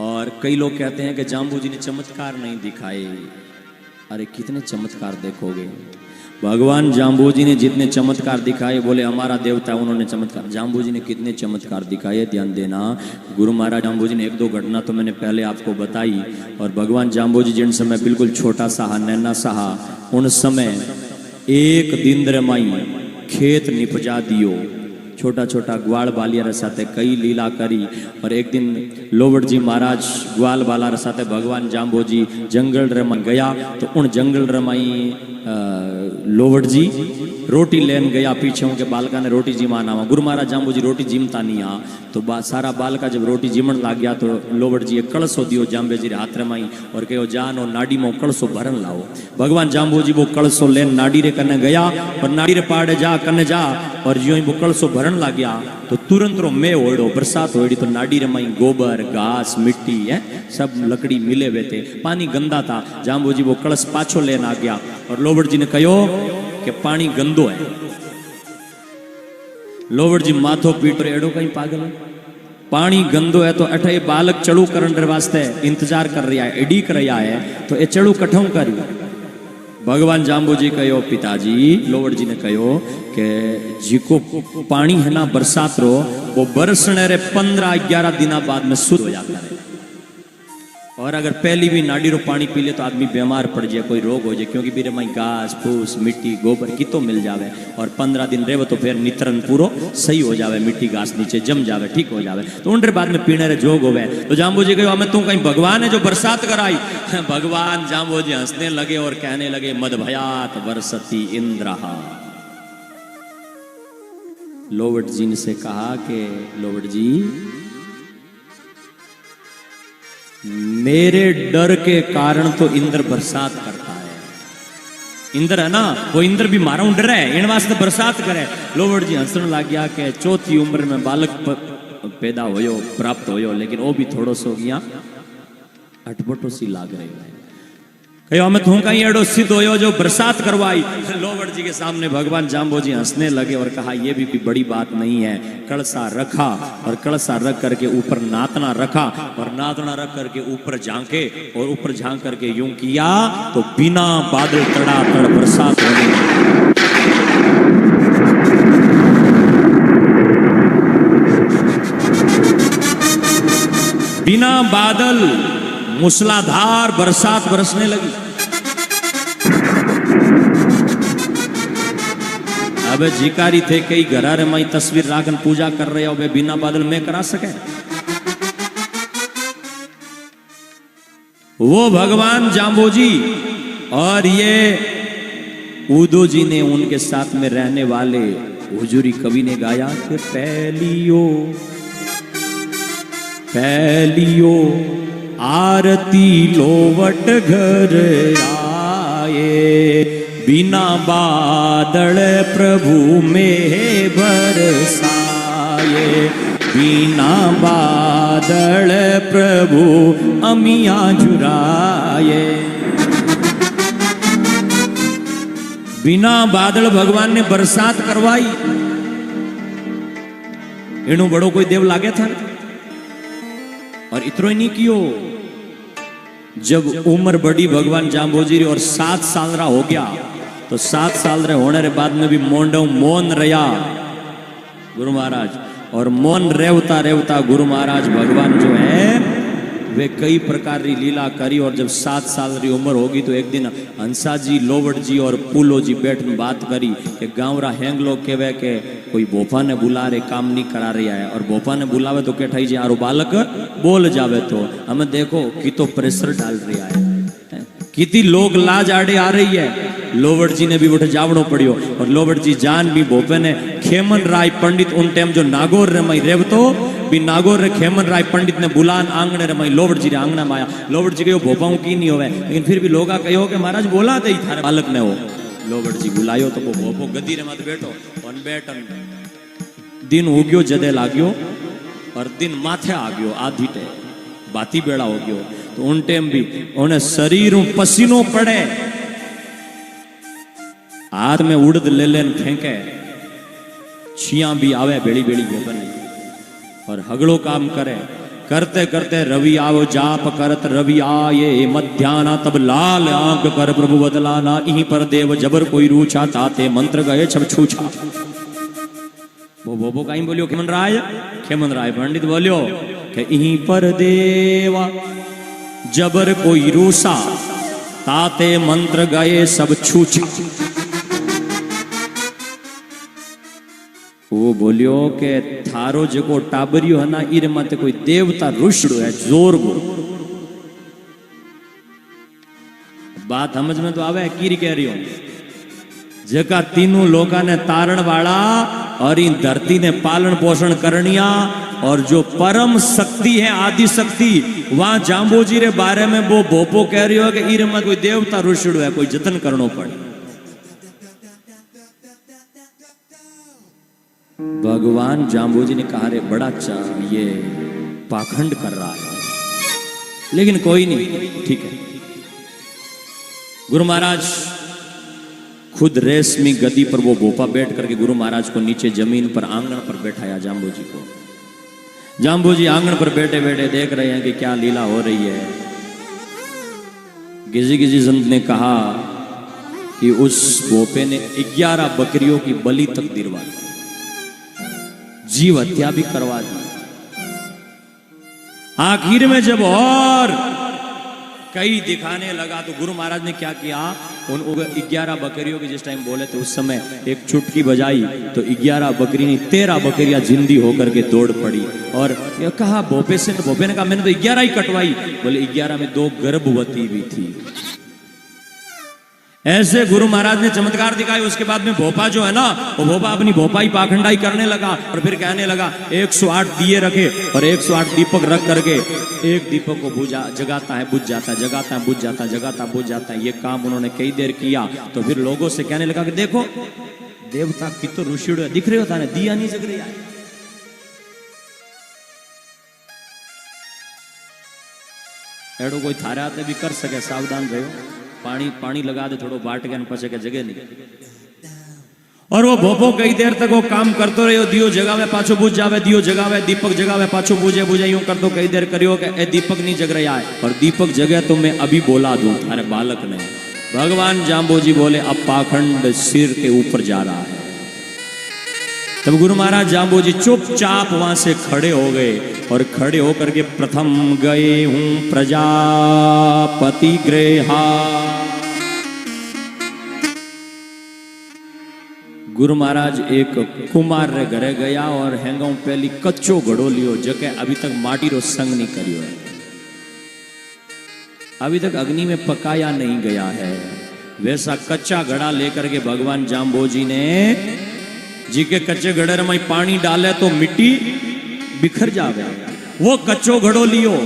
और कई लोग कहते हैं कि जाम्बू जी ने चमत्कार नहीं दिखाए। अरे कितने चमत्कार देखोगे, भगवान जाम्बू जी ने जितने चमत्कार दिखाए, बोले हमारा देवता उन्होंने चमत्कार, जाम्बू जी ने कितने चमत्कार दिखाए, ध्यान देना। गुरु महाराज जाम्बू जी ने एक दो घटना तो मैंने पहले आपको बताई। और भगवान जाम्बू जी जिन समय बिल्कुल छोटा सा नैना सा, उन समय एक दिन रे माई खेत निपजा दियो, छोटा छोटा ग्वाल बालिया रसाते कई लीला करी। और एक दिन लोवड़ जी महाराज ग्वाल बाला रसाते भगवान जाम्बू जी जंगल रमा गया, तो उन जंगल रमाई लोवड़ जी रोटी लेन गया, पीछे उनके बालका ने रोटी जिमाना हुआ। गुरु महाराज जाम्बू जी रोटी जिमता नहीं आ, तो सारा बालका जब रोटी जिमन लग गया, तो लोवड़ जी एक कलशो दियो जाम्बे जी हाथ रमाई और कहो जान और नाड़ी में कलशो भरन लाओ। भगवान जाम्बू जी वो कलशो लेन नाड़ी रे कने गया, और नाड़ी रे पाड़े जा कने जा, और जो ही वो कलशो भरन लग गया, तो तुरंत रो में ओढ़ो बरसात होड़ी, तो नाड़ी रमाई गोबर घास मिट्टी है सब लकड़ी मिले हुए थे, पानी गंदा था। जाम्बू जी वो कलश पाछो लेन आ गया, और लोवड़ जी ने कहो कि पानी गंदो है। लोवड़ जी माथो पीट रहे, एड़ो कहीं पागल है, पानी गंदो है तो अठे बालक चढ़ू करने वास्ते इंतजार कर रहा है, एडी कर रहा है, तो ये चढ़ू कठों करी। भगवान जाम्बू जी कहो पिताजी, लोवड़ जी ने कहो कि जिको पानी है ना बरसात रो, वो बरसने रे 15-11 दिन बाद में शुद्ध हो जाता है। और अगर पहली भी नाड़ी रो पानी पी ले तो आदमी बीमार पड़ जाए, कोई रोग हो जाए, क्योंकि बीरे में घास फूस मिट्टी गोबर की तो मिल जावे। और 15 दिन रहे तो फिर नितरन पूरो सही हो जावे, मिट्टी घास नीचे जम जावे, ठीक हो जावे, तो उनके बाद में पीने रे जोग होवे। तो जाम्बू जी कहो हमें तू कहीं भगवान है जो बरसात कराई। भगवान जाम्बू जी हंसने लगे और कहने लगे मद भयात बरसती इंद्रहा। लोवड़ जी ने से कहा कि लोवड़ जी मेरे डर के कारण तो इंद्र बरसात करता है। इंद्र है ना, वो इंद्र भी मारा डर है, इन वास्ते बरसात करे। लोवड़ जी हंसने लग गया कि चौथी उम्र में बालक पैदा होयो प्राप्त होयो, लेकिन वो भी थोड़ो सो गया अटपटो सी लाग रही है। कहो हमें तू कहीं एडो सिद्ध होयो जो बरसात करवाई। लोवड़ जी के सामने भगवान जाम्बू जी हंसने लगे और कहा यह भी कोई बड़ी बात नहीं है। कलसा रखा और कलसा रख करके ऊपर नातना रखा, और नातना रख करके ऊपर झांके, और ऊपर झांक करके यूं किया तो बिना बादल तड़ातड़ बरसात होने लगी। बिना बादल मूसलाधार बरसात बरसने लगी। अब जिकारी थे कई घरा माई तस्वीर राखन पूजा कर रहे हो, वे बिना बादल में करा सके। वो भगवान जाम्बू जी और ये उदो जी ने उनके साथ में रहने वाले हुजूरी कवि ने गाया कि पहलियो पहलियो आरती लोवट घर आए, बिना बादल प्रभु में बरसाए, बिना बादल प्रभु अमिया जुराए। बिना बादल भगवान ने बरसात करवाई, इनो बड़ो कोई देव लागे था। और इतना ही नहीं कियो, जब उम्र बड़ी भगवान जाम्बू जी और 7 साल रा हो गया, तो 7 साल रे होने रे बाद में भी मोंडो मौन रहा गुरु महाराज। और मौन रेवता रेवता गुरु महाराज भगवान जो है वे कई प्रकार की लीला करी। और जब 7 साल की उम्र होगी तो एक दिन हंसा जी लोवड़ जी और पुलो जी बैठ में बात करी कि गाँव रा हैंग लोग कहे के कोई भोपा ने बुला रहे काम नहीं करा रहा है, और भोपा ने बुलावे तो क्या ठाई जी आरो बालक बोल जावे, तो हमें देखो कि तो प्रेशर डाल रहा है, कितनी लोग लाज आड़े आ रही है। लोवड़ जी ने भी उठ जावड़ो पड़ियो, और लोवड़ जी जान भी भोपे ने खेमन राय पंडित उन टाइम जो नागौर रे मई रेवतो भी नागौर रे खेमन राय पंडित ने बुलान आंगणे रे मई लोवड़ जी रे आंगणा में आया। लोवड़ जी कहो भोपाऊ की नहीं होवे, लेकिन फिर भी लोग कहो कि महाराज बोला दे थारे बालक ने हो। लोवड़ जी बुलायो तो वो भोपो गद्दी रे मत बैठो और बैठन। दिन उग्यो जदे लाग्यो और दिन माथे आ गयो, आधी टे बाती बेड़ा हो गयो, तो उन टाइम भी उन्हें शरीर पसीनो पड़े, हाथ में उड़द ले लेन फेंके, छिया भी आवे बेड़ी बेड़ी गोबर और हगड़ो काम करे। करते करते रवि आओ जाप करत रवि आये मध्याना तब लाल आंख कर प्रभु बदलाना यहीं पर देव जबर कोई रूछा ताते मंत्र गए छब छूछा। वो बोबो कहीं बोलियो खेमन राय पंडित बोलियो कि यहीं पर देवा जबर कोई रूसा ताते मंत्र गए सब छूछा। वो बोलियो के थारो जको टाबरियो है ना इरे माते कोई देवता रुष्ण है जोर गो। बात समझ में तो आवे की कह रही हूं जका तीनों लोका ने तारण वाला और इन धरती ने पालन पोषण करनिया और जो परम शक्ति है आदि शक्ति वहां जाम्बोजी रे बारे में वो भोपो कह रही हो कि इरे में कोई देवता रुष्ण है कोई जतन करनो पड़े। भगवान जाम्बोजी ने कहा रे बड़ा अच्छा ये पाखंड कर रहा है लेकिन कोई नहीं ठीक है। गुरु महाराज खुद रेशमी गद्दी पर वो भोपा बैठ करके गुरु महाराज को नीचे जमीन पर आंगन पर बैठाया जाम्बोजी को। जाम्बोजी आंगन पर बैठे बैठे देख रहे हैं कि क्या लीला हो रही है। किसी संत ने कहा कि उस भोपे ने 11 बकरियों की बलि तक दिलवा दी, जीव हत्या भी करवा दी। आखिर में जब और कई दिखाने लगा तो गुरु महाराज ने क्या किया उन 11 बकरियों की जिस टाइम बोले थे उस समय एक चुटकी बजाई तो 11 बकरी नहीं 13 बकरियां जिंदी होकर के दौड़ पड़ी। और ये कहा भोपे ने कहा मैंने तो 11 ही कटवाई। बोले 11 में 2 गर्भवती भी थी। ऐसे गुरु महाराज ने चमत्कार दिखाए। उसके बाद में भोपा जो है ना वो भोपा अपनी भोपाई पाखंडाई करने लगा और फिर कहने लगा 108 दिए रखे और 108 दीपक रख करके एक दीपक को बुझा जगाता है बुझ जाता है जगाता है बुझ जाता है जगाता बुझ जाता है। ये काम उन्होंने कई देर किया तो फिर लोगों से कहने लगा कि देखो देवता की तो ऋषि दिख रहे होता है दिया नहीं जग रही है। एडो कोई थारे आते भी कर सके सावधान रहो। पानी लगा दे थोड़ो बाट के पचे के जगह नहीं। और वो भोपो कई देर तक वो काम करते रहो दियो जगावे पाछो बुझ जावे दियो जगावे दीपक जगावे पाछो बुझे यूं कर दो कई देर करियो कि ए दीपक नहीं जग रहा है और दीपक जगह तो मैं अभी बोला दूं अरे बालक ने। भगवान जाम्बोजी बोले अब पाखंड सिर के ऊपर जा रहा है। तब गुरु महाराज जाम्बोजी चुपचाप वहां से खड़े हो गए और खड़े होकर के प्रथम गए हूं प्रजापति गृहा। गुरु महाराज एक कुमार रे घरे गया और हेंगाऊ पहली कच्चो घड़ो लियो जके अभी तक माटी रो संग नहीं करियो है, अभी तक अग्नि में पकाया नहीं गया है। वैसा कच्चा घड़ा लेकर के भगवान जाम्बोजी ने जी के कच्चे घड़े में पानी डाले तो मिट्टी बिखर जावे। वो कच्चो घड़ो लियो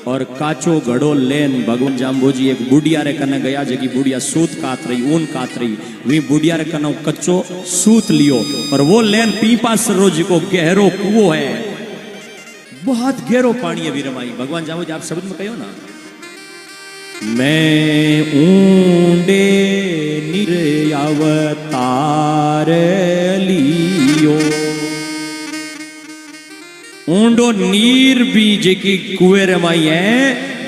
और काचो घड़ो लेन भगवान जाम्बोजी एक बुढ़िया रे कने गया जगी बुढ़िया सूत कात रही ऊन कात रही वी बुढ़िया रे कने कच्चो सूत लियो और वो लेन पीपा सरोज को गहरो कुओं है बहुत गहरो पानी है वीरमाई। भगवान जाम्बोजी आप शब्द में कहो ना मैं ऊंडे निर्यावतार लियो ऊंडो नीर भी जेकी कुएं माई है।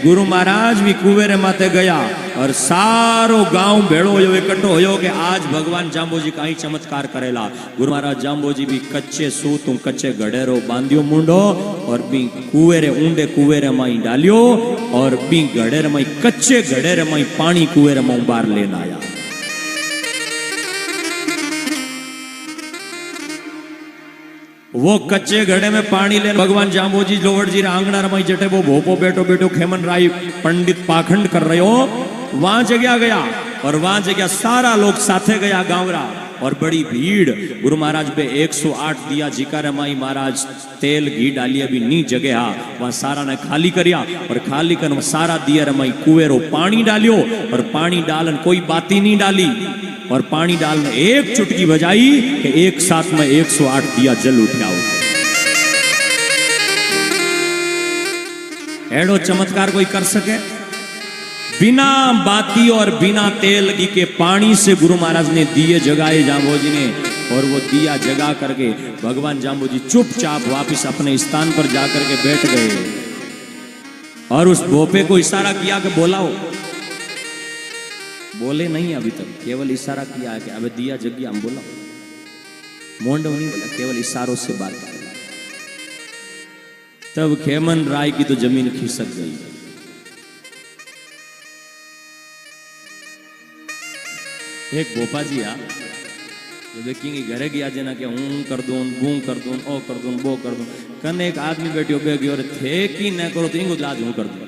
गुरु महाराज भी कुएं माते गया और सारो गांव भेड़ो हो इकट्ठो हो कि आज भगवान जाम्बोजी का ही चमत्कार करेला। गुरु महाराज जाम्बोजी भी कच्चे सूत कच्चे गडेरो बांधियो मुंडो और भी कुएरे ऊंडे कुएरे माई डालियो और भी गडेर माई कच्चे गडेर माई पानी कुएरे मां बार लेना आया। वो कच्चे घड़े में पानी लेने भगवान जाम्बोजी लोवड़ जी आंगना रमाई जटे वो भोपो बैठो बैठो खेमन राय पंडित पाखंड कर रहे हो वहां जगह गया और वहां जगह सारा लोग साथे गया गांवरा और बड़ी भीड़। गुरु महाराज पे 108 दिया जिका रमाई महाराज तेल घी डाली अभी नी जगह वहां सारा ने खाली करिया और खाली कर सारा दिया रमाई कुएरो पानी डालियो और पानी डालन कोई बाती नहीं डाली और पानी डालने एक चुटकी बजाई कि एक साथ में 108 दिया जल उठाओ। एडो चमत्कार कोई कर सके बिना बाती और बिना तेल घी के पानी से गुरु महाराज ने दिए जगाए जाम्बोजी ने और वो दिया जगा करके भगवान जाम्बोजी चुपचाप वापिस अपने स्थान पर जाकर के बैठ गए। और उस भोपे को इशारा किया कि बोलाओ। बोले नहीं अभी तक, केवल इशारा किया है कि अब दिया जगिया हम बोला। मोंडो नहीं बोला, केवल इशारों से बात की। तब खेमन राय की तो जमीन खिसक गई। एक भोपा जी आ देखेंगे घरे गया जना के हूं कर दूं, बू कर दूं, ओ कर दूं, वो कर दूं। कने एक आदमी बैठो बेगी और थे कि न करो तो इंगो लाज हूं कर दूं।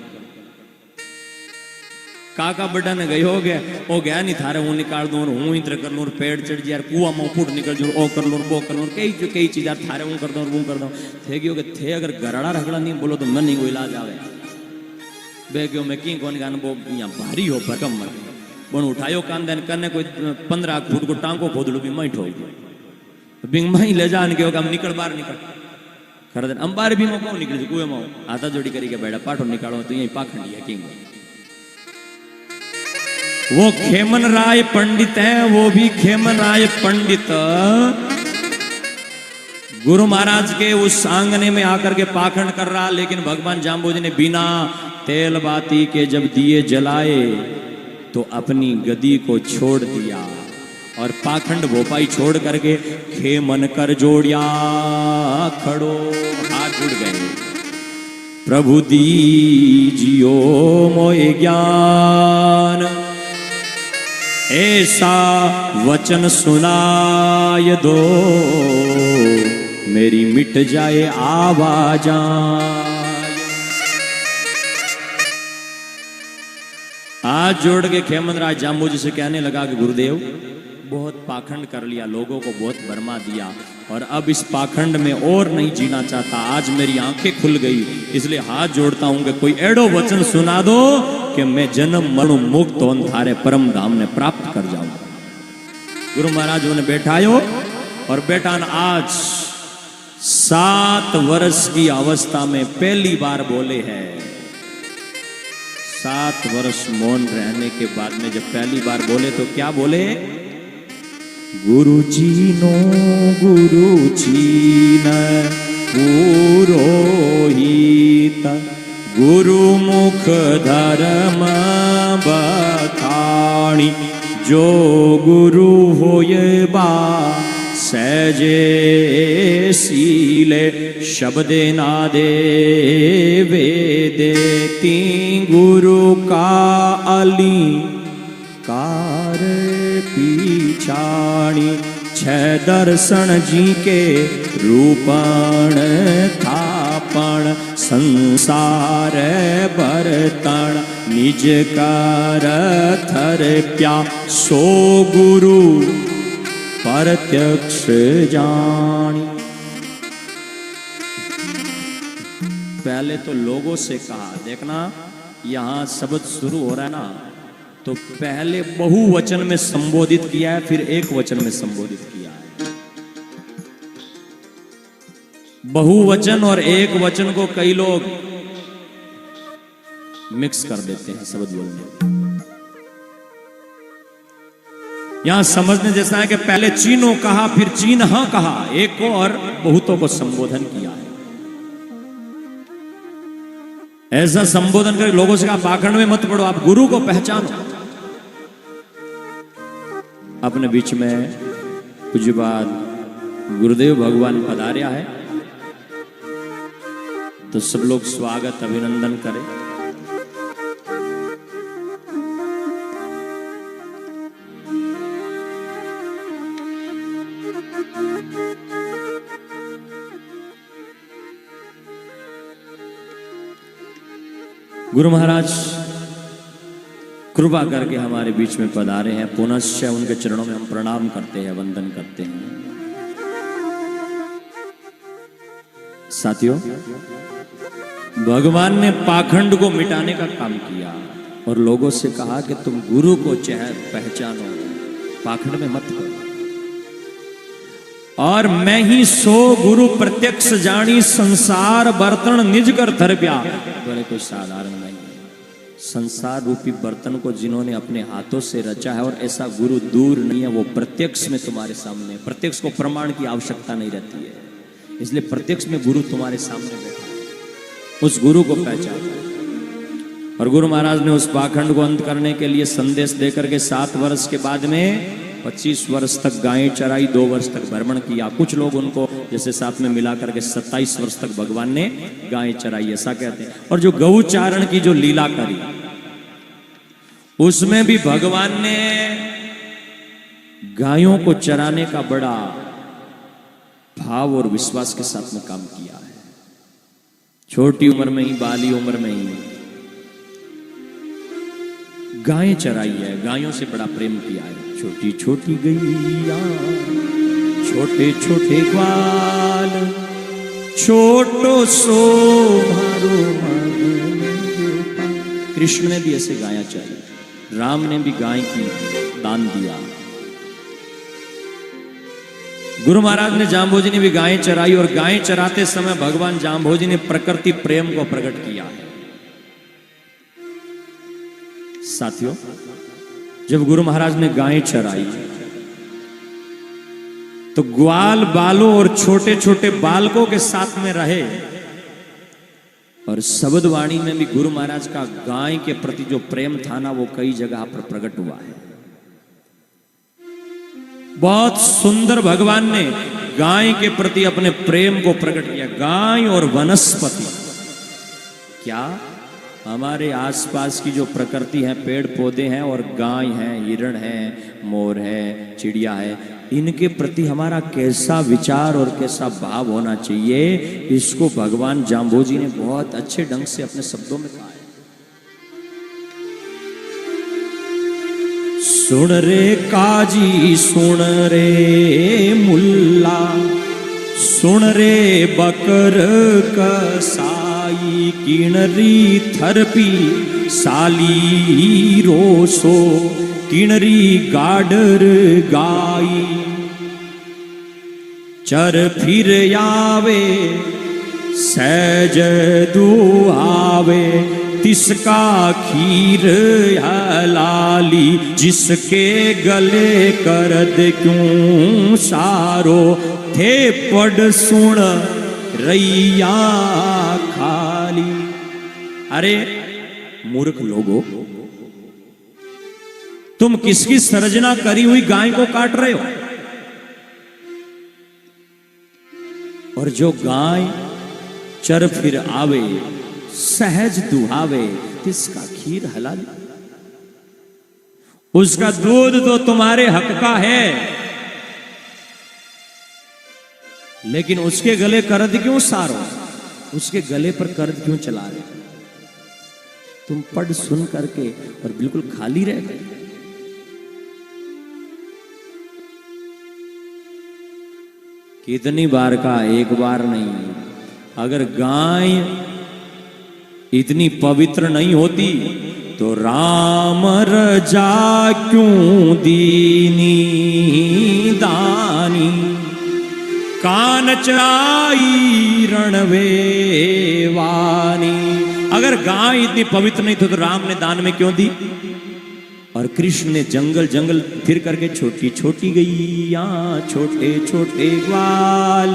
काका बड़ा ने गई हो गया, ओ गया नहीं थारे हूं निकाल दूं और हूं इंतर कर लूं और पेड़ चढ़ जी यार कुआ में फुट निकल जूं, ओ कर लूं, वो कर लूं, कई चीज यार थारे हूं कर दूं और वो कर दूं। थे गयो के थे अगर गराड़ा रगड़ा नहीं बोलो तो मन नहीं कोई इलाज आवे। बेगियो में की कोन गान वो यहां भारी हो भरकम मर पण उठायो कांदन कने कोई 15 फुट को टांको खोदड़ू भी मई ठो बिंग मई ले जान के हम निकल बाहर निकल कर दे अंबार भी मो निकल कुएं में हाथा जोड़ी करी के बैठा पाठो निकालो तो यही पाखंडी है किंग। वो खेमन राय पंडित है, वो भी खेमन राय पंडित गुरु महाराज के उस आंगने में आकर के पाखंड कर रहा। लेकिन भगवान जाम्बोजी ने बिना तेल बाती के जब दिए जलाए तो अपनी गदी को छोड़ दिया और पाखंड भोपाई छोड़ करके खेमन कर जोड़िया खड़ो, हाथ जुड़ गए। प्रभु दीजियो मोए ज्ञान, ऐसा वचन सुनाय दो, मेरी मिट जाए आवाजान। हाथ जोड़ के खेमन राय जाम्बोजी से कहने लगा कि गुरुदेव बहुत पाखंड कर लिया, लोगों को बहुत भरमा दिया और अब इस पाखंड में और नहीं जीना चाहता। आज मेरी आंखें खुल गई, इसलिए हाथ जोड़ता हूं कि कोई एड़ो वचन सुना दो कि मैं जन्म मरण मुक्त होन थारे परम धाम ने प्राप्त कर जाऊं। गुरु महाराज ने बैठायो और बेटा आज 7 वर्ष की अवस्था में पहली बार बोले हैं। 7 वर्ष मौन रहने के बाद में जब पहली बार बोले तो क्या बोले? गुरुजी नो गुरुजी न पुरोहित, गुरुमुख धर्म बखाणी, जो गुरु होय बा सहजे सीले, शब्दे नादे वेदे, ती गुरु का अली कार पीछाणी, छह दर्शन जी के रूपण थापण, संसार बरतण, निज कर थर प्या, सो गुरु प्रत्यक्ष जानी। पहले तो लोगों से कहा, देखना यहां शब्द शुरू हो रहा है ना, तो पहले बहुवचन में संबोधित किया है, फिर एक वचन में संबोधित किया है। बहुवचन और एक वचन को कई लोग मिक्स कर देते हैं शब्द बोलने। यहां समझने जैसा है कि पहले चीनों कहा, फिर चीन हां कहा, एक को और बहुतों को संबोधन किया है। ऐसा संबोधन कर लोगों से कहा पाखंड में मत पड़ो, आप गुरु को पहचानो। अपने बीच में पूज्यपाद गुरुदेव भगवान पधार्या है, तो सब लोग स्वागत अभिनंदन करें। गुरु महाराज कृपा करके हमारे बीच में पधारे हैं, पुनश्च उनके चरणों में हम प्रणाम करते हैं, वंदन करते हैं। साथियों, भगवान ने पाखंड को मिटाने का काम किया और लोगों से कहा कि तुम गुरु को पहचानो, पाखंड में मत करो। और मैं ही सो गुरु प्रत्यक्ष जानी, संसार बर्तन निज कर धर प्या। बोले कोई साधारण नहीं, संसार रूपी बर्तन को जिन्होंने अपने हाथों से रचा है, और ऐसा गुरु दूर नहीं है, वो प्रत्यक्ष में तुम्हारे सामने। प्रत्यक्ष को प्रमाण की आवश्यकता नहीं रहती है, इसलिए प्रत्यक्ष में गुरु तुम्हारे सामने बैठा है, उस गुरु को पहचानो। और गुरु महाराज ने उस पाखंड को अंत करने के लिए संदेश देकर के 7 वर्ष के बाद में 25 वर्ष तक गायें चराई, 2 वर्ष तक भ्रमण किया। कुछ लोग उनको जैसे साथ में मिला करके 27 वर्ष तक भगवान ने गायें चराई, ऐसा कहते हैं। और जो गौचारण की जो लीला करी, उसमें भी भगवान ने गायों को चराने का बड़ा भाव और विश्वास के साथ में काम किया है। छोटी उम्र में ही, बाली उम्र में ही गायें चराई है, गायों से बड़ा प्रेम किया है। छोटी छोटी गैया, छोटे छोटे ग्वाल, छोटो सो मारो कृष्ण ने भी ऐसे गाया चाहिए, राम ने भी गाय की दान दिया, गुरु महाराज ने जाम्बोजी ने भी गायें चराई। और गायें चराते समय भगवान जाम्बोजी ने प्रकृति प्रेम को प्रकट किया है। साथियों, जब गुरु महाराज ने गायें चराई तो ग्वाल बालों और छोटे छोटे बालकों के साथ में रहे। और शब्द वाणी में भी गुरु महाराज का गाय के प्रति जो प्रेम था ना, वो कई जगह पर प्रकट हुआ है। बहुत सुंदर भगवान ने गाय के प्रति अपने प्रेम को प्रकट किया। गाय और वनस्पति, क्या हमारे आसपास की जो प्रकृति है, पेड़ पौधे हैं और गाय है, हिरण है, मोर है, चिड़िया है, इनके प्रति हमारा कैसा विचार और कैसा भाव होना चाहिए, इसको भगवान जाम्बोजी ने बहुत अच्छे ढंग से अपने शब्दों में कहा है। सुन रे काजी, सुन रे मुल्ला, सुन रे बकर कसाई, किणरी थरपी साली रोसो, किणरी गाडर गाई, चर फिर आवे सहज दुआवे, तिसका खीर हलाली, जिसके गले करद क्यों सारो, थे पड़ सुन रैया खाली। अरे मूर्ख लोगो, तुम किसकी सर्जना करी हुई गाय को काट रहे हो? और जो गाय चर फिर आवे सहज दुहावे, तिसका खीर हलाल, उसका दूध तो तुम्हारे हक का है, लेकिन उसके गले कर्द क्यों सारो, उसके गले पर कर्द क्यों चला रहे? तुम पढ़ सुन करके और बिल्कुल खाली रह गए। कितनी बार का, एक बार नहीं। अगर गाय इतनी पवित्र नहीं होती तो राम रजा क्यों दीनी दानी, कान चराई रणवे वानी। अगर गाय इतनी पवित्र नहीं थी तो राम ने दान में क्यों दी? और कृष्ण ने जंगल जंगल फिर करके छोटी छोटी गैया, छोटे छोटे ग्वाल,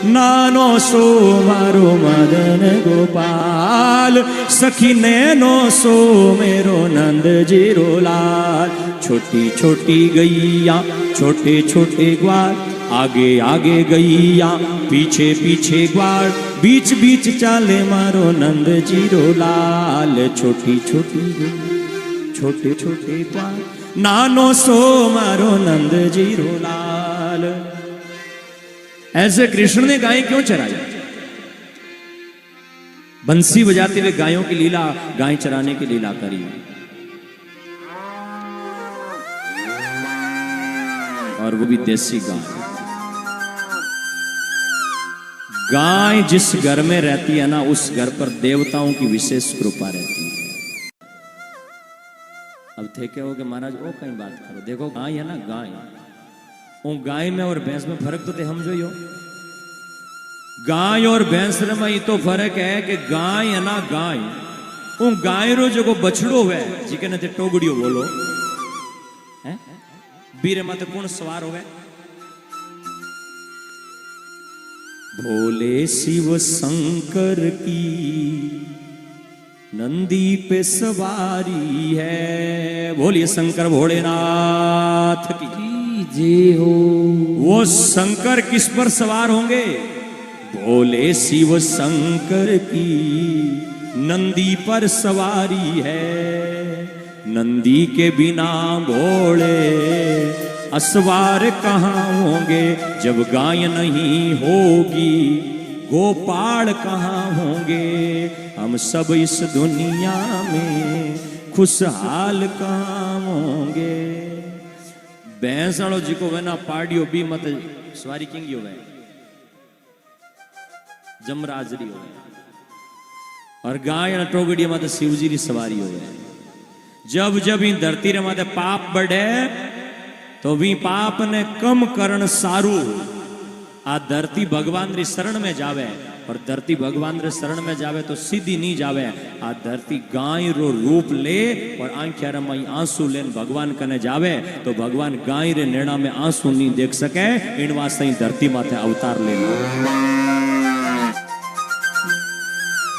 नानो सो मारो मदन गोपाल, सखी नैनो सो मेरो नंद जीरो लाल। छोटी छोटी गैया, छोटे छोटे ग्वाल, आगे आगे गैया, पीछे पीछे ग्वाल, बीच बीच चाले मारो नंद जीरो लाल। छोटी छोटी छोटे छोटे ग्वाल, नानो सो मारो नंद जीरो लाल। ऐसे कृष्ण ने गायें क्यों चराई? बंसी बजाते हुए गायों की लीला, गाय चराने की लीला करी। और वो भी देसी गाय। गाय जिस घर में रहती है ना, उस घर पर देवताओं की विशेष कृपा रहती है। अब थे क्या हो कि महाराज ओ कहीं बात करो, देखो गाय है ना, गाय, वो गाय में और भैंस में फर्क तो थे, हम जो यो गाय और भैंस में ये तो फर्क है कि गाय है ना, गाय, वो गाय रो जो बछड़ो है जिके ने टोगड़ियो बोलो है, बीरे मत कौन सवार हो गए? भोले शिव शंकर की नंदी पे सवारी है। बोलिए शंकर भोलेनाथ की जय हो। वो शंकर किस पर सवार होंगे? भोले शिव शंकर की नंदी पर सवारी है। नंदी के बिना भोले असवार कहाँ होंगे? जब गाय नहीं होगी गोपाल कहाँ होंगे? हम सब इस दुनिया में खुशहाल कहाँ होंगे? भैंसड़ो जी को वना पाड़ियो भी मत सवारी किंगी हो जमराजरी हो और गाय टोगड़ी मत शिवजी की सवारी हो। जब जब इन धरती रे माते पाप बढ़े तो भी पाप ने कम करण सारू। आ धरती भगवान री शरण में जावे और धरती भगवान रे शरण में जावे तो सीधी नहीं जावे। आ धरती गाय रो रूप ले और आंखिया रमाई आंसू लेन भगवान कने जावे तो भगवान गाय रे नेणा में आंसू नहीं देख सके। इन वास्ते धरती माथे अवतार लेना।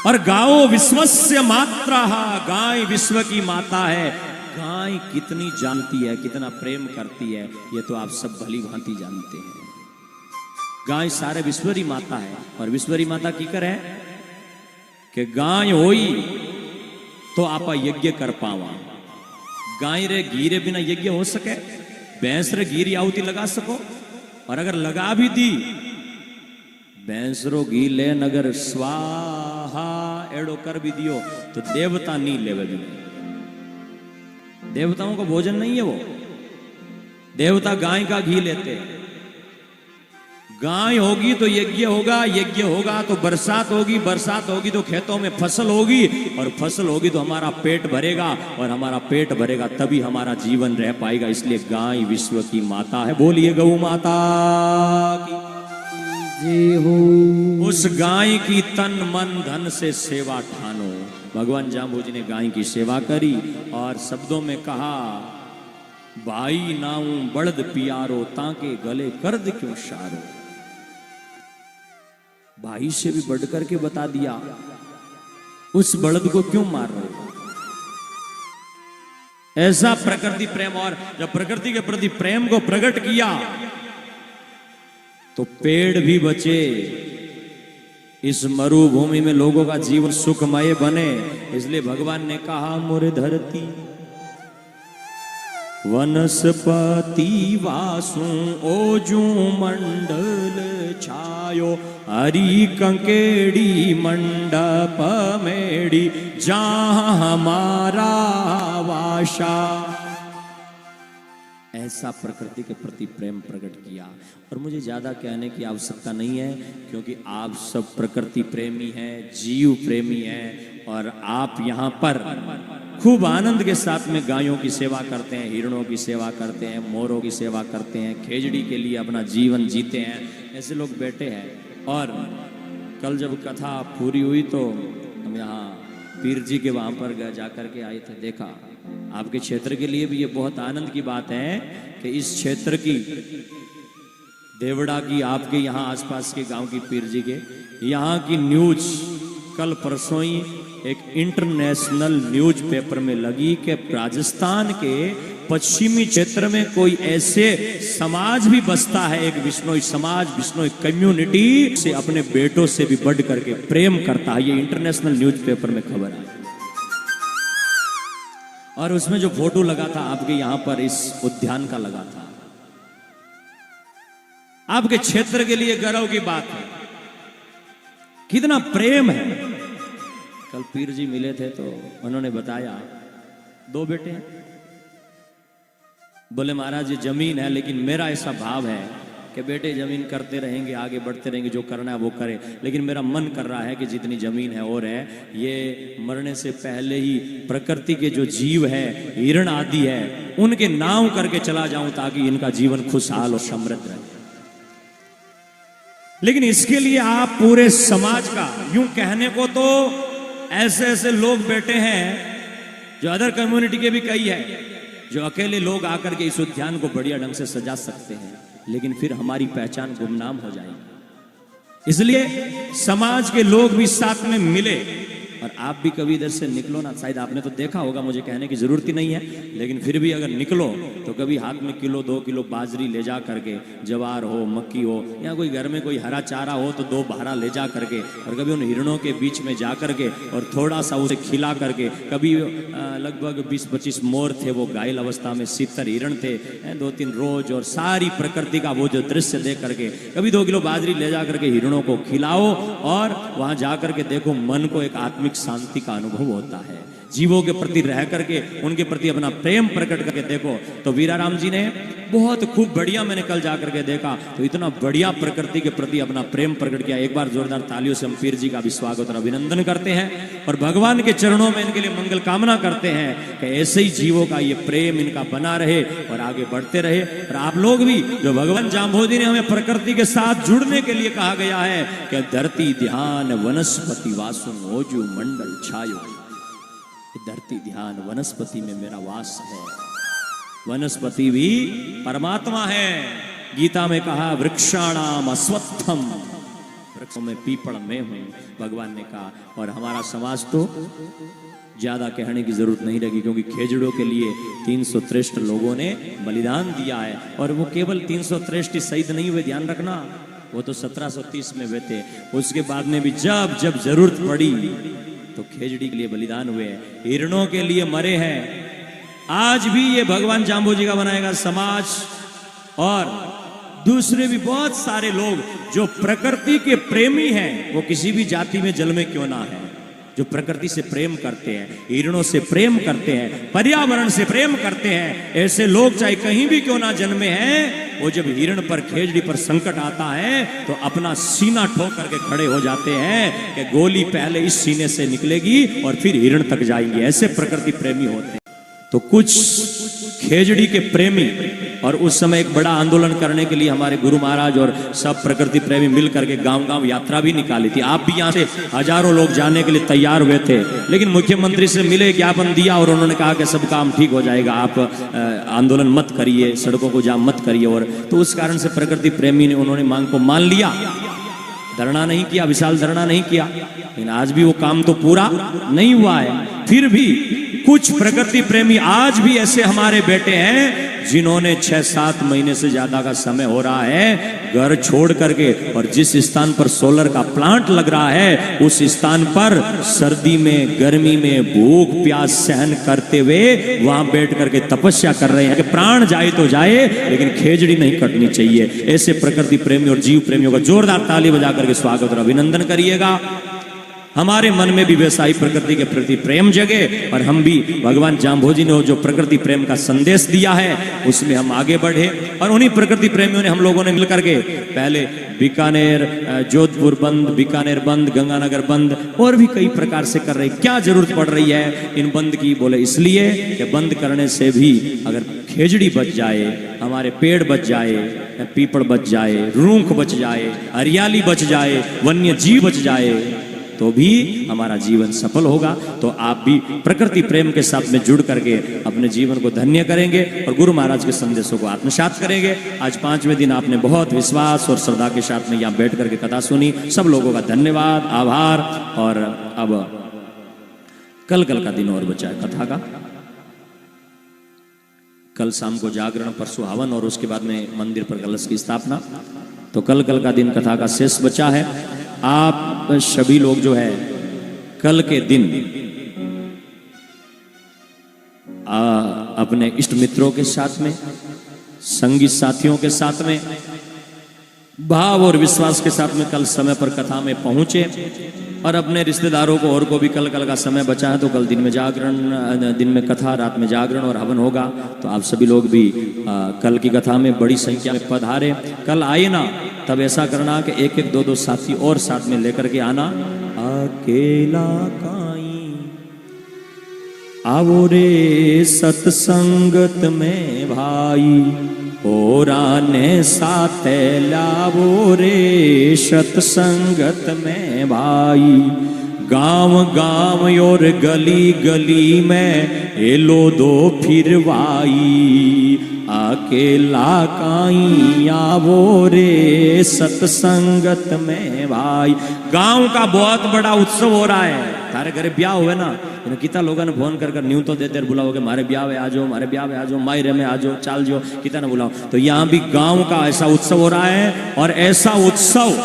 और गाओ विश्वस्य मात्रा, गाय विश्व की माता है। गाय कितनी जानती है, कितना प्रेम करती है, ये तो आप सब भली भांति जानते हैं। गाय सारे विश्वरी माता है और विश्वरी माता की करे कि गाय होई तो आप यज्ञ कर पावा। गाय रे घी रे बिना यज्ञ हो सके? भैंस रे घी री आहुति लगा सको? और अगर लगा भी दी भैंसरो घी ले अगर स्वाहा एड़ो कर भी दियो तो देवता नहीं लेवे भी। देवताओं का भोजन नहीं है वो। देवता गाय का घी लेते। गाय होगी तो यज्ञ होगा, यज्ञ होगा तो बरसात होगी, बरसात होगी तो खेतों में फसल होगी और फसल होगी तो हमारा पेट भरेगा और हमारा पेट भरेगा तभी हमारा जीवन रह पाएगा। इसलिए गाय विश्व की माता है। बोलिए गौ माता की जय हो। उस गाय की तन मन धन से सेवा ठानो। भगवान जाम्बोजी ने गाय की सेवा करी और शब्दों में कहा, भाई नाऊ बड़द पियारो ताके गले कर्द क्यों शारो। भाई से भी बढ़ करके बता दिया, उस बड़द को क्यों मार रहे हो? ऐसा प्रकृति प्रेम। और जब प्रकृति के प्रति प्रेम को प्रकट किया तो पेड़ भी बचे। इस मरुभूमि में लोगों का जीवन सुखमय बने। इसलिए भगवान ने कहा, मोरे धरती वनस्पति वासु ओजू मंडल छायो। हरी कंकेड़ी मंडप मेड़ी जहां हमारा वासा। ऐसा प्रकृति के प्रति प्रेम प्रकट किया। और मुझे ज्यादा कहने की आवश्यकता नहीं है क्योंकि आप सब प्रकृति प्रेमी हैं, जीव प्रेमी हैं और आप यहाँ पर खूब आनंद के साथ में गायों की सेवा करते हैं, हिरणों की सेवा करते हैं, मोरों की सेवा करते हैं, खेजड़ी के लिए अपना जीवन जीते हैं। ऐसे लोग बैठे हैं। और कल जब कथा पूरी हुई तो हम यहाँ पीर जी के वहाँ पर जाकर के आए थे। देखा आपके क्षेत्र के लिए भी ये बहुत आनंद की बात है कि इस क्षेत्र की देवड़ा की, आपके यहाँ आसपास के गांव की पीर जी के यहाँ की न्यूज कल परसों ही एक इंटरनेशनल न्यूज पेपर में लगी कि राजस्थान के पश्चिमी क्षेत्र में कोई ऐसे समाज भी बसता है, एक बिश्नोई समाज, बिश्नोई कम्युनिटी से अपने बेटों से भी बढ़ करके प्रेम करता है। ये इंटरनेशनल न्यूज पेपर में खबर है। और उसमें जो फोटो लगा था आपके यहाँ पर इस उद्यान का लगा था। आपके क्षेत्र के लिए गर्व की बात है, कितना प्रेम है। कल पीर जी मिले थे तो उन्होंने बताया 2 बेटे हैं। बोले महाराज ये जमीन है लेकिन मेरा ऐसा भाव है कि बेटे जमीन करते रहेंगे, आगे बढ़ते रहेंगे, जो करना है वो करें, लेकिन मेरा मन कर रहा है कि जितनी जमीन है और है ये मरने से पहले ही प्रकृति के जो जीव है, हिरण आदि है, उनके नाम करके चला जाऊं ताकि इनका जीवन खुशहाल और समृद्ध रहे। लेकिन इसके लिए आप पूरे समाज का, यूं कहने को तो ऐसे ऐसे लोग बैठे हैं जो अदर कम्युनिटी के भी कई है, जो अकेले लोग आकर के इस उद्यान को बढ़िया ढंग से सजा सकते हैं, लेकिन फिर हमारी पहचान गुमनाम हो जाएगी। इसलिए समाज के लोग भी साथ में मिले और आप भी कभी इधर से निकलो ना, शायद आपने तो देखा होगा, मुझे कहने की जरूरत ही नहीं है, लेकिन फिर भी अगर निकलो तो कभी हाथ में किलो 2 किलो बाजरी ले जा करके, जवार हो, मक्की हो, या कोई घर में कोई हरा चारा हो तो 2 भारा ले जा करके, और कभी उन हिरणों के बीच में जा करके और थोड़ा सा उसे खिला करके, कभी लगभग 20-25 मोर थे, वो घायल अवस्था में 70 हिरण थे, 2-3 रोज, और सारी प्रकृति का वो जो दृश्य देख करके कभी 2 किलो बाजरी ले जा करके हिरणों को खिलाओ, और वहां जा करके देखो मन को एक आत्मिक शांति का अनुभव होता है। जीवों के प्रति रह करके उनके प्रति अपना प्रेम प्रकट करके देखो। तो वीराराम जी ने बहुत खूब बढ़िया, मैंने कल जा करके देखा तो इतना बढ़िया प्रकृति के प्रति अपना प्रेम प्रकट किया। एक बार जोरदार तालियों से हम पीर जी का भी स्वागत और अभिनंदन करते हैं और भगवान के चरणों में इनके लिए मंगल कामना करते हैं कि ऐसे ही जीवों का ये प्रेम इनका बना रहे और आगे बढ़ते रहे। और आप लोग भी, जो भगवान जाम्बोजी ने हमें प्रकृति के साथ जुड़ने के लिए कहा गया है कि धरती ध्यान वनस्पति वासु ओजु मंडल छायो, धरती ध्यान वनस्पति में मेरा वास है। वनस्पति भी परमात्मा है। गीता में कहा वृक्षाणाम अश्वत्थम, वृक्षों में पीपल में हूं, भगवान ने कहा। और हमारा समाज तो ज्यादा कहने की जरूरत नहीं लगी, क्योंकि खेजड़ों के लिए 363 लोगों ने बलिदान दिया है। और वो केवल 363 शहीद नहीं हुए, ध्यान रखना, वो तो 1730 में हुए थे। उसके बाद में भी जब जब जरूरत पड़ी तो खेजड़ी के लिए बलिदान हुए, हिरणों के लिए मरे हैं। आज भी ये भगवान जाम्बोजी का बनाएगा समाज और दूसरे भी बहुत सारे लोग जो प्रकृति के प्रेमी हैं, वो किसी भी जाति में जल में क्यों ना है, जो प्रकृति से प्रेम करते हैं, हिरणों से प्रेम करते हैं, पर्यावरण से प्रेम करते हैं, ऐसे लोग चाहे कहीं भी क्यों ना जन्मे हैं, वो जब हिरण पर, खेजड़ी पर संकट आता है तो अपना सीना ठोक करके खड़े हो जाते हैं कि गोली पहले इस सीने से निकलेगी और फिर हिरण तक जाएंगी। ऐसे प्रकृति प्रेमी होते हैं। तो कुछ खेजड़ी के प्रेमी, और उस समय एक बड़ा आंदोलन करने के लिए हमारे गुरु महाराज और सब प्रकृति प्रेमी मिल करके गांव-गांव यात्रा भी निकाली थी। आप भी यहाँ से हजारों लोग जाने के लिए तैयार हुए थे, लेकिन मुख्यमंत्री से मिले, ज्ञापन दिया और उन्होंने कहा कि सब काम ठीक हो जाएगा, आप आंदोलन मत करिए, सड़कों को जाम मत करिए। और तो उस कारण से प्रकृति प्रेमी ने, उन्होंने मांग को मान लिया, धरना नहीं किया, विशाल धरना नहीं किया, लेकिन आज भी वो काम तो पूरा नहीं हुआ है। फिर भी कुछ प्रकृति प्रेमी आज भी ऐसे हमारे बेटे हैं जिन्होंने 6-7 महीने से ज्यादा का समय हो रहा है घर छोड़ करके, और जिस स्थान पर सोलर का प्लांट लग रहा है उस स्थान पर सर्दी में, गर्मी में, भूख प्यास सहन करते हुए वहां बैठ करके तपस्या कर रहे हैं कि प्राण जाए तो जाए लेकिन खेजड़ी नहीं कटनी चाहिए। ऐसे प्रकृति प्रेमी और जीव प्रेमियों का जोरदार ताली बजा करके स्वागत और अभिनंदन करिएगा। हमारे मन में भी वैसा ही प्रकृति के प्रति प्रेम जगे और हम भी भगवान जाम्बोजी ने जो प्रकृति प्रेम का संदेश दिया है उसमें हम आगे बढ़े। और उन्हीं प्रकृति प्रेमियों ने, हम लोगों ने मिलकर के पहले बीकानेर, जोधपुर बंद, बीकानेर बंद, गंगानगर बंद और भी कई प्रकार से कर रहे। क्या जरूरत पड़ रही है इन बंद की? बोले इसलिए कि बंद करने से भी अगर खेजड़ी बच जाए, हमारे पेड़ बच जाए, पीपल बच जाए, रूख बच जाए, हरियाली बच जाए, वन्य जीव बच जाए तो भी हमारा जीवन सफल होगा। तो आप भी प्रकृति प्रेम के साथ में जुड़ करके अपने जीवन को धन्य करेंगे और गुरु महाराज के संदेशों को आत्मसात करेंगे। आज 5वें दिन आपने बहुत विश्वास और श्रद्धा के साथ में यहाँ बैठ करके कथा सुनी। सब लोगों का धन्यवाद, आभार। और अब कल का दिन और बचा है कथा का। कल शाम को जागरण, परसों हवन और उसके बाद में मंदिर पर कलश की स्थापना। तो कल का दिन कथा का शेष बचा है। आप सभी लोग जो है कल के दिन अपने इष्ट मित्रों के साथ में, संगी साथियों के साथ में भाव और विश्वास के साथ में कल समय पर कथा में पहुंचे और अपने रिश्तेदारों को और को भी कल का समय बचा है तो कल दिन में जागरण, दिन में कथा, रात में जागरण और हवन होगा। तो आप सभी लोग भी कल की कथा में बड़ी संख्या में पधारे। कल आए ना, तब ऐसा करना कि 1-1, 2-2 साथी और साथ में लेकर के आना। अकेला काई आवो रे सत्संगत में भाई, ओराने साथे लावो रे सत्संगत में भाई। गांव गांव और गली गली में एलो दो फिरवाई, अकेला काई आवो रे सत्संगत में भाई। गांव का बहुत बड़ा उत्सव हो रहा है। तारे घरे ब्याह हुए ना, कितना लोगों ने फोन कर न्यू तो देते बुलाओ कि मारे ब्याह में आ जाओ, मारे ब्याह में आ जाओ, मायरे में आ जाओ, चाल जाओ, कितना ना बुलाओ। तो यहाँ भी गांव का ऐसा उत्सव हो रहा है, और ऐसा उत्सव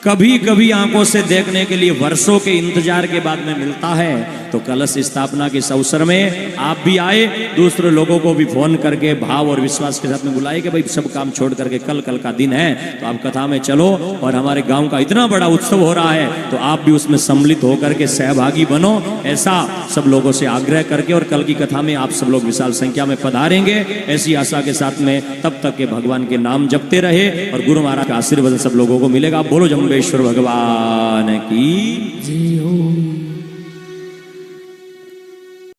कभी कभी आंखों से देखने के लिए वर्षों के इंतजार के बाद में मिलता है। तो कलश स्थापना के इस अवसर में आप भी आए, दूसरे लोगों को भी फोन करके भाव और विश्वास के साथ में बुलाए कि भाई सब काम छोड़ करके कल का दिन है तो आप कथा में चलो, और हमारे गांव का इतना बड़ा उत्सव हो रहा है तो आप भी उसमें सम्मिलित होकर के सहभागी बनो, ऐसा सब लोगों से आग्रह करके। और कल की कथा में आप सब लोग विशाल संख्या में पधारेंगे, ऐसी आशा के साथ में तब तक के भगवान के नाम जपते रहे और गुरु महाराज का आशीर्वाद सब लोगों को मिलेगा। बोलो जम्बेश्वर भगवान की जय हो।